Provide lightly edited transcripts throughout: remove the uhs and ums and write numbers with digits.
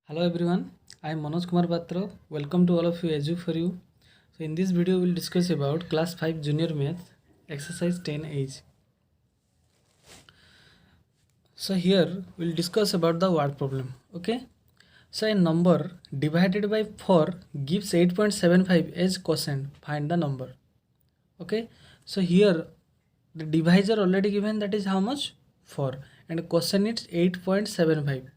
Hello everyone, I am Manoj Kumar Patra. Welcome to all of you Edu for you. So in this video we will discuss about class 5 junior math exercise 10H. So here we will discuss about the word problem. Okay. So a number divided by 4 gives 8.75 as quotient. Find the number. Okay. So here the divisor already given, that is how much? 4, and quotient is 8.75.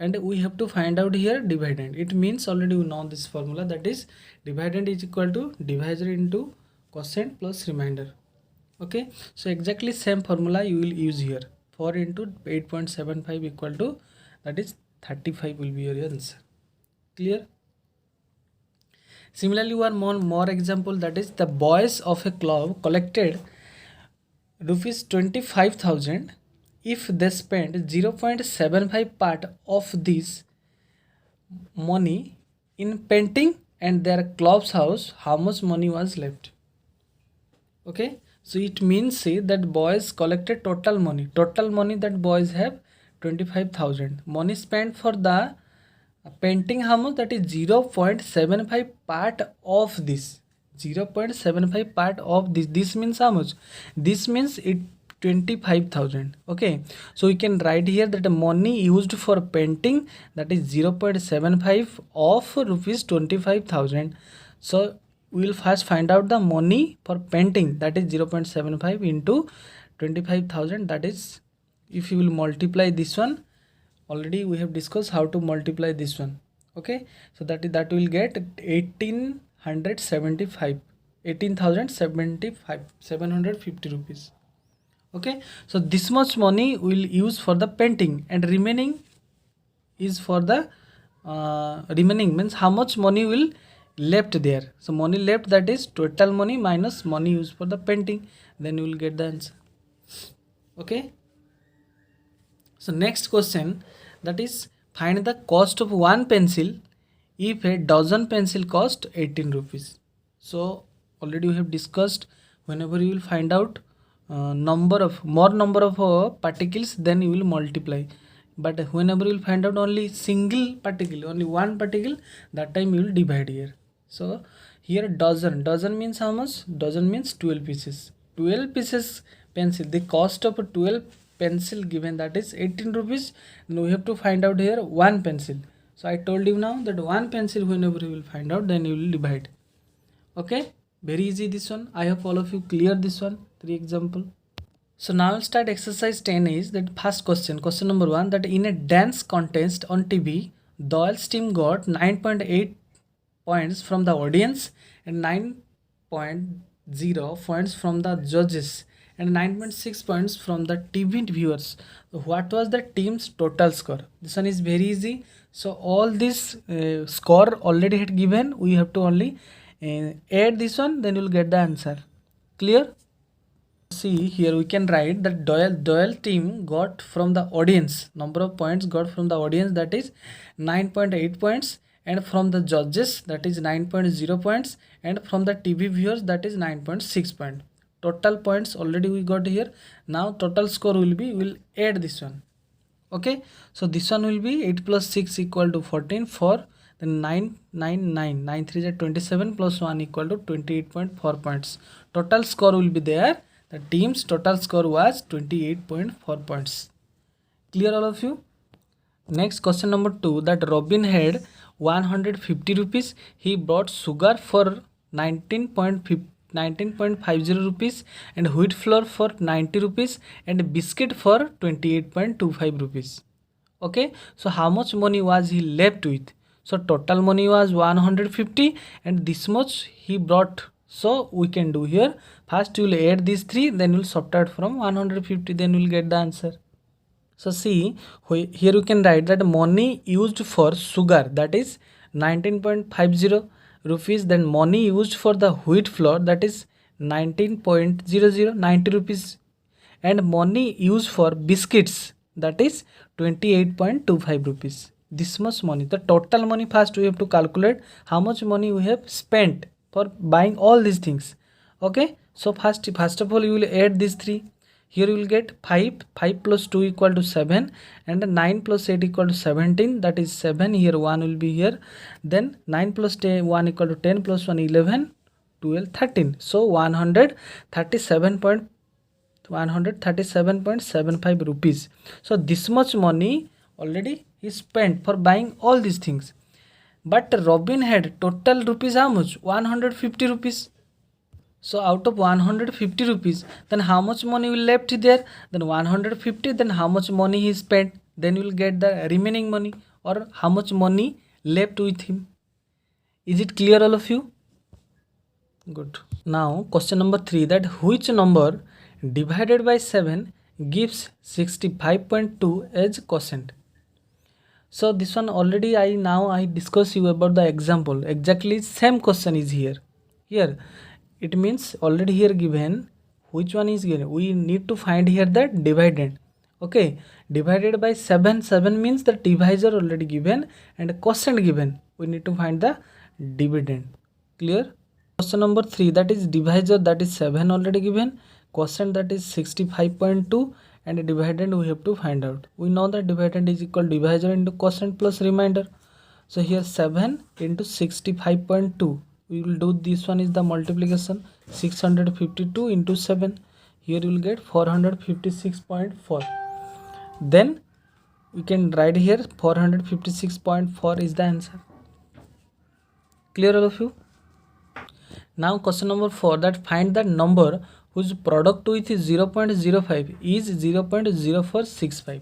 And we have to find out here dividend. It means already we know this formula, that is dividend is equal to divisor into quotient plus remainder. Okay, so exactly same formula you will use here. 4 into 8.75 equal to, that is 35 will be your answer. Clear? Similarly, one more example, that is the boys of a club collected rupees 25,000. If they spent 0.75 part of this money in painting and their club's house, how much money was left? Okay, so it means, say that boys collected total money that boys have 25,000. Money spent for the painting, how much? That is 0.75 part of this. 0.75 part of this means how much? This means it 25,000. Okay, so we can write here that the money used for painting, that is 0.75 of rupees 25,000. So we will first find out the money for painting, that is 0.75 into 25,000. That is, if you will multiply this one, already we have discussed how to multiply this one. Okay, so that will get 750 rupees. Okay, so this much money will use for the painting, and remaining is for the remaining means how much money will left there. So money left, that is total money minus money used for the painting, then you will get the answer. Okay, so next question, that is find the cost of one pencil if a dozen pencil cost 18 rupees. So already we have discussed, whenever you will find out more number of particles, then you will multiply. But whenever you will find out only single particle, only one particle, that time you will divide here. So here dozen means how much? Dozen means 12 pieces. 12 pieces pencil, the cost of a 12 pencil given, that is 18 rupees. Now we have to find out here one pencil. So I told you now that one pencil, whenever you will find out, then you will divide. Okay, very easy this one. I hope all of you clear this one, 3 example. So now I'll start exercise 10 is that first question number 1, that in a dance contest on TV, Doyle's team got 9.8 points from the audience and 9.0 points from the judges and 9.6 points from the TV viewers. What was the team's total score? This one is very easy. So all this score already had given, we have to only add this one, then you will get the answer. Clear? See here we can write that Doyle team got from the audience, number of points got from the audience, that is 9.8 points, and from the judges, that is 9.0 points, and from the TV viewers, that is 9.6 points. Total points already we got here. Now total score will be, we'll add this one. Okay, so this one will be 8 plus 6 equal to 14, for then 9 3 is 27 plus 1 equal to 28.4 points. Total score will be there. The team's total score was 28.4 points. Clear all of you? Next question number 2, that Robin had 150 rupees. He bought sugar for 19.50 rupees and wheat flour for 90 rupees and biscuit for 28.25 rupees. Okay, so how much money was he left with? So total money was 150 and this much he brought. So we can do here, first you will add these 3, then you will subtract from 150, then you will get the answer. So see, here you can write that money used for sugar, that is 19.50 rupees, then money used for the wheat flour, that is 19.00, 90 rupees, and money used for biscuits, that is 28.25 rupees. This much money, the total money, first we have to calculate how much money we have spent for buying all these things. Okay, so first of all you will add these 3. Here you will get 5, 5 plus 2 equal to 7, and 9 plus 8 equal to 17, that is 7. Here 1 will be here. Then 9 plus 10, 1 equal to 10 plus 1, 11, 12, 13. So 137.75 rupees. So this much money already is spent for buying all these things. But Robin had total rupees how much? 150 rupees. So out of 150 rupees, then how much money will left there? Then 150, then how much money he spent? Then you will get the remaining money, or how much money left with him. Is it clear, all of you? Good. Now question number 3, that which number divided by 7 gives 65.2 as quotient? So this one already I discuss you about the example. Exactly same question is here. Here it means already here given which one is given. We need to find here the dividend. Okay, divided by 7. 7 means the divisor already given and quotient given. We need to find the dividend. Clear? Question number 3, that is divisor, that is 7 already given, quotient that is 65.2, and dividend we have to find out. We know that dividend is equal divisor into quotient plus remainder. So here 7 into 65.2. We will do this one is the multiplication. 652 into 7. Here you will get 456.4. Then we can write here 456.4 is the answer. Clear, all of you? Now question number 4, that find the number whose product with 0.05 is 0.0465.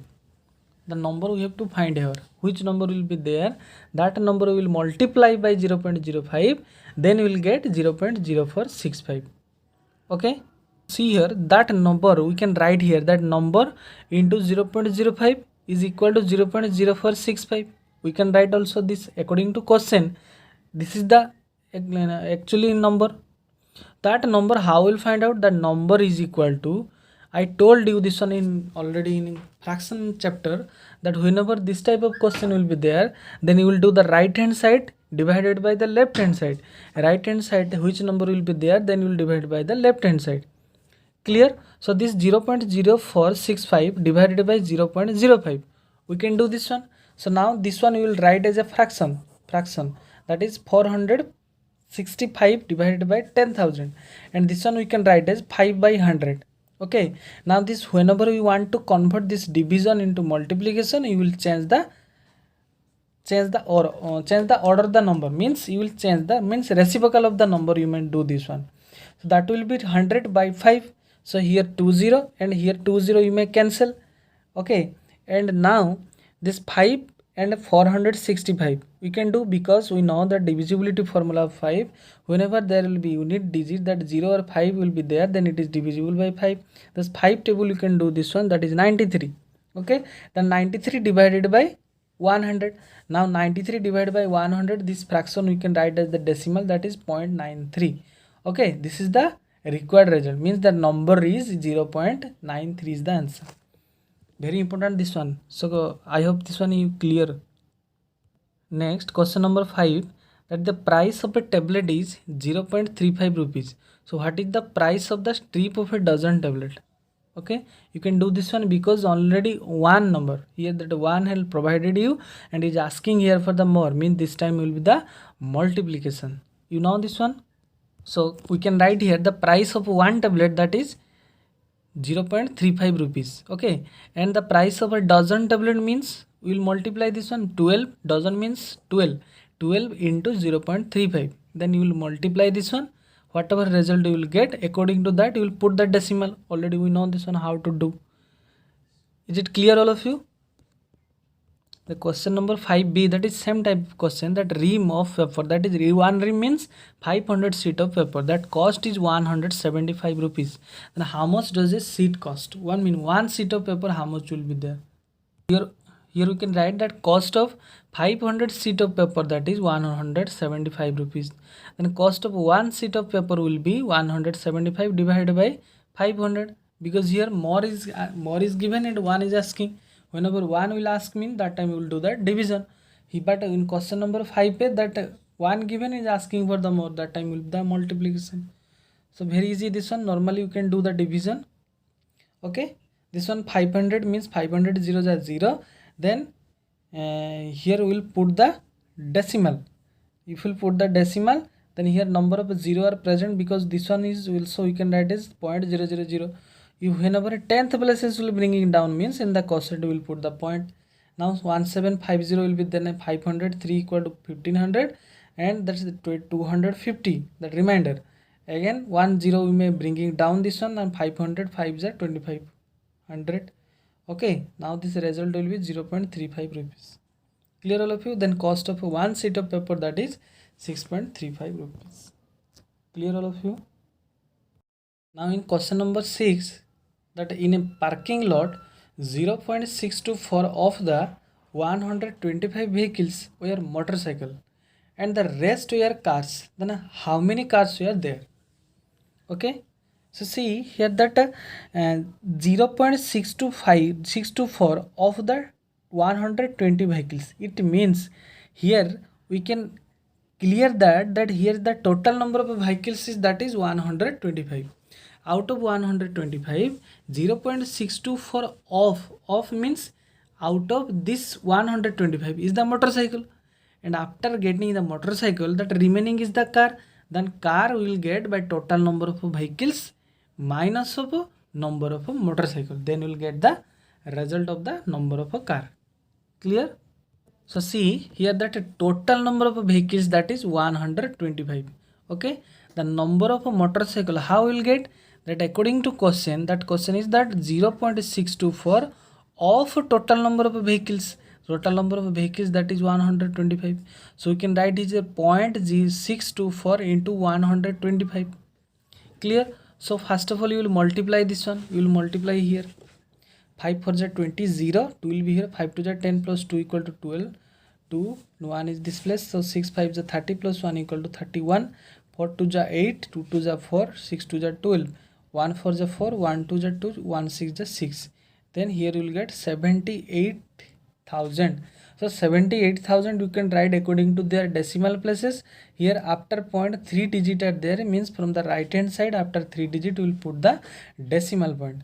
The number we have to find here. Which number will be there? That number will multiply by 0.05, then we will get 0.0465. Okay. See here, that number we can write here, that number into 0.05 is equal to 0.0465. We can write also this according to question. This is the actually number. That number how will find out? That number is equal to, I told you this one in already in fraction chapter, that whenever this type of question will be there, then you will do the right hand side divided by the left hand side. Right hand side which number will be there, then you will divide by the left hand side. Clear? So this 0.0465 divided by 0.05. We can do this one. So now this one we will write as a fraction. That is 465 divided by 10,000. And this one we can write as 5 by 100. Okay. Now this whenever we want to convert this division into multiplication, you will change the order of the number. Means you will change the reciprocal of the number. You may do this one. So that will be 100 by 5. So here 20 and here 20 you may cancel. Okay. And now this 5 and 465 we can do, because we know the divisibility formula of 5. Whenever there will be unit digit that 0 or 5 will be there, then it is divisible by 5. This 5 table you can do this one, that is 93. Okay. Then 93 divided by 100. Now 93 divided by 100, this fraction we can write as the decimal, that is 0.93. Okay. This is the required result, means the number is 0.93 is the answer. Very important this one. So I hope this one you clear. Next question number 5, that the price of a tablet is 0.35 rupees. So what is the price of the strip of a dozen tablet? Okay, you can do this one because already one number here, that one has provided you and is asking here for the more, means this time will be the multiplication. You know this one. So we can write here the price of one tablet, that is 0.35 rupees. Okay, and the price of a dozen tablet means we will multiply this one. 12 dozen means 12 into 0.35, then you will multiply this one. Whatever result you will get, according to that you will put the decimal. Already we know this one how to do. Is it clear, all of you? The question number 5b, that is same type of question, that ream of paper, that is one ream means 500 sheet of paper, that cost is 175 rupees. Then how much does a sheet cost? One sheet of paper, how much will be there? Here we can write that cost of 500 sheet of paper, that is 175 rupees. Then cost of one sheet of paper will be 175 divided by 500, because here more is given and one is asking. Whenever one will ask me, that time we will do the division. But in question number 5 that one given is asking for the more, that time will be the multiplication. So very easy this one. Normally you can do the division. Okay, this one 500 means 500 zeros are 0. Then here we will put the decimal. If you put the decimal, then here number of 0 are present, because this one is also we can write as 0.000. If whenever 10th places will bringing down, means in the quotient we will put the point. Now 1750 will be then 500, 3 equal to 1500, and that's the 250, the remainder. Again 10 we may bringing down this one, and 500 5 is 2500. Okay, now this result will be 0.35 rupees. Clear all of you? Then cost of one sheet of paper, that is 6.35 rupees. Clear all of you? Now in question number 6, that in a parking lot 0.624 of the 125 vehicles were motorcycle and the rest were cars, then how many cars were there? Okay, so see here that 0.624 of the 120 vehicles, it means here we can clear that here the total number of vehicles is, that is 125. Out of 125, 0.624 of means out of this 125 is the motorcycle, and after getting the motorcycle, that remaining is the car. Then car will get by total number of vehicles minus of number of motorcycle, then we will get the result of the number of a car. Clear? So see here that total number of vehicles, that is 125. Okay, the number of a motorcycle, how we will get that? According to question, that question is that 0.624 of total number of vehicles. Total number of vehicles, that is 125. So we can write is a 0.624 into 125. Clear? So first of all you will multiply this one. You will multiply here. 5 4 is 20, 0, 2 will be here. 5 2 is 10 plus 2 equal to 12. 2, 1 is this place. So 6 5 is 30 plus 1 equal to 31. 4 2 is 8, 2 2 is 4, 6 2 is 12. 1 4 is 4, 1 2 is 2, 1 6 is 6. Then here you will get 78,000. So 78,000 you can write according to their decimal places. Here after point 3 digit are there, means from the right hand side after 3 digit we will put the decimal point.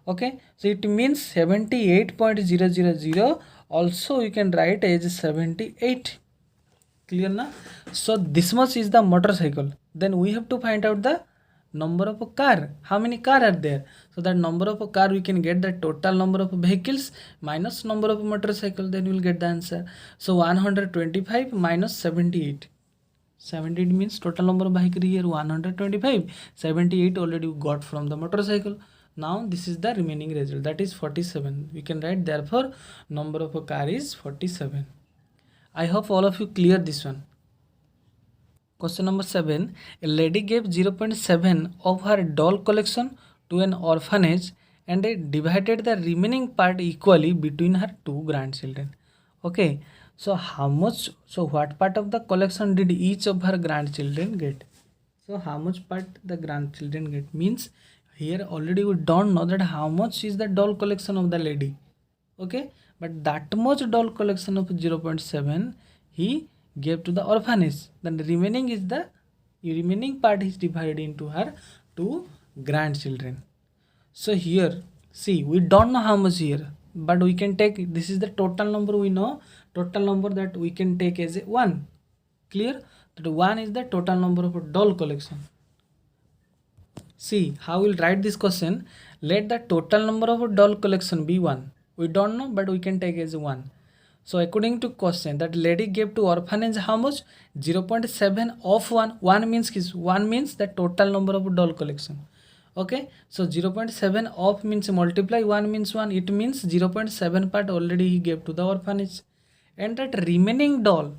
Okay, so it means 78.000, also you can write as 78. Clear na? So this much is the motorcycle. Then we have to find out the number of a car. How many car are there? So that number of a car, we can get the total number of vehicles minus number of motorcycle, then we will get the answer. So 125 minus 78. 78 means total number of vehicle here 125. 78 already got from the motorcycle. Now this is the remaining result, that is 47. We can write therefore number of a car is 47. I hope all of you clear this one. Question number 7. A lady gave 0.7 of her doll collection to an orphanage and divided the remaining part equally between her two grandchildren. Okay, so how much, so what part of the collection did each of her grandchildren get? So how much part the grandchildren get, means here already we don't know that how much is the doll collection of the lady. Okay, but that much doll collection of 0.7 he gave to the orphanage. Then the remaining is the remaining part is divided into her two grandchildren. So here see, we don't know how much here, but we can take, this is the total number, we know total number, that we can take as a 1. Clear? That 1 is the total number of a doll collection. See how we'll write this question. Let the total number of a doll collection be 1. We don't know, but we can take as 1. So according to question, that lady gave to orphanage how much? 0.7 of 1. 1 means the total number of doll collection. Okay, so 0.7 of means multiply 1 means 1. It means 0.7 part already he gave to the orphanage. And that remaining doll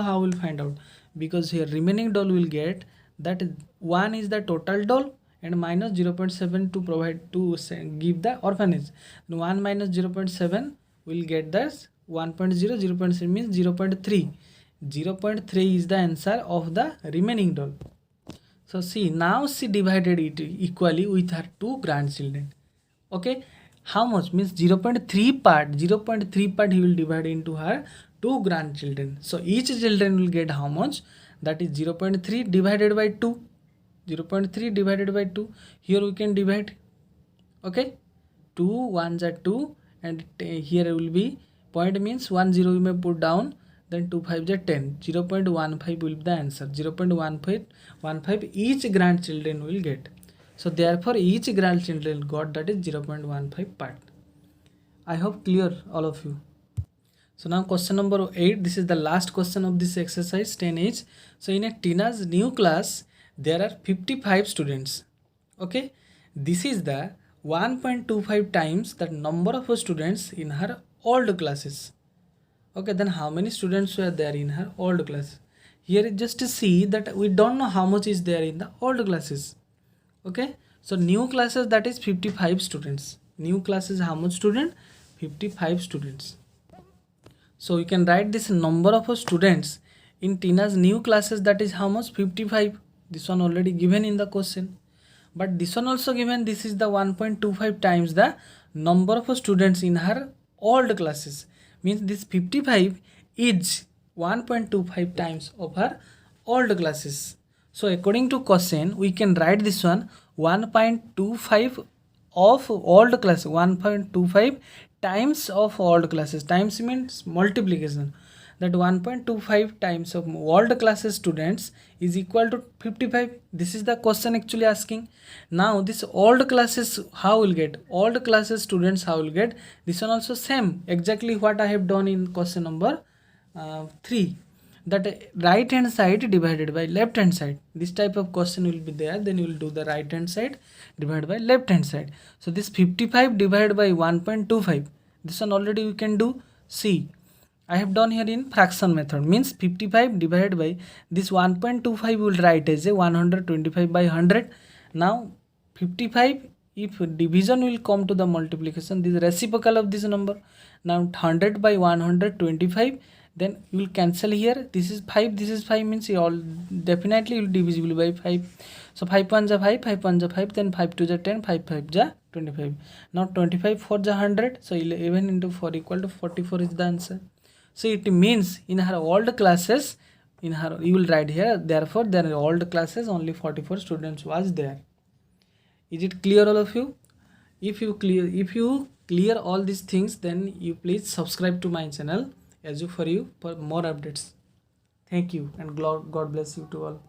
how we'll find out? Because here remaining doll will get that 1 is the total doll and minus 0.7 to provide to give the orphanage. 1 minus 0.7 will get this 1.0, 0.7 means 0.3. 0.3 is the answer of the remaining doll. So see, now she divided it equally with her two grandchildren. Okay, how much, means 0.3 part he will divide into her two grandchildren. So each children will get how much? That is 0.3 divided by 2. 0.3 divided by 2. Here we can divide. Okay, 2 1s are 2, and here will be point means 1 0 you may put down, then 2 5s are 10. 0.15 will be the answer. 0.15 each grandchildren will get. So therefore each grandchildren got that is 0.15 part. I hope clear all of you. So now question number 8, this is the last question of this exercise 10H. So in a Tina's new class, there are 55 students. Okay, this is the 1.25 times the number of students in her old classes. Okay, then how many students were there in her old class? Here is just to see that we don't know how much is there in the old classes. Okay, so new classes, that is 55 students. New classes, how much student? 55 students. So you can write this number of students in Tina's new classes, that is how much? 55. This one already given in the question. But this one also given, this is the 1.25 times the number of students in her old classes. Means this 55 is 1.25 times of her old classes. So according to question, we can write this one 1.25 of old class, 1.25 times of old classes. Times means multiplication. That 1.25 times of old classes students is equal to 55. This is the question actually asking. Now this old classes how will get? Old classes students how will get? This one also same. Exactly what I have done in question number 3. That right hand side divided by left hand side. This type of question will be there. Then you will do the right hand side divided by left hand side. So this 55 divided by 1.25. This one already we can do. See, I have done here in fraction method. Means 55 divided by this 1.25 will write as a 125 by 100. Now 55, if division will come to the multiplication, this is reciprocal of this number. Now 100 by 125, then you will cancel here. This is 5, this is 5, means all definitely will divisible by 5. So 5 1 is 5, 5 1 is 5, then 5 2 is 10, 5 5 is 25. Now 25 4 is 100, so 11 into 4 equal to 44 is the answer. So it means in her old classes, in her you will write here, therefore there are old classes only 44 students was there. Is it clear all of you? If you clear all these things, then you please subscribe to my channel as you for more updates. Thank you, and God bless you to all.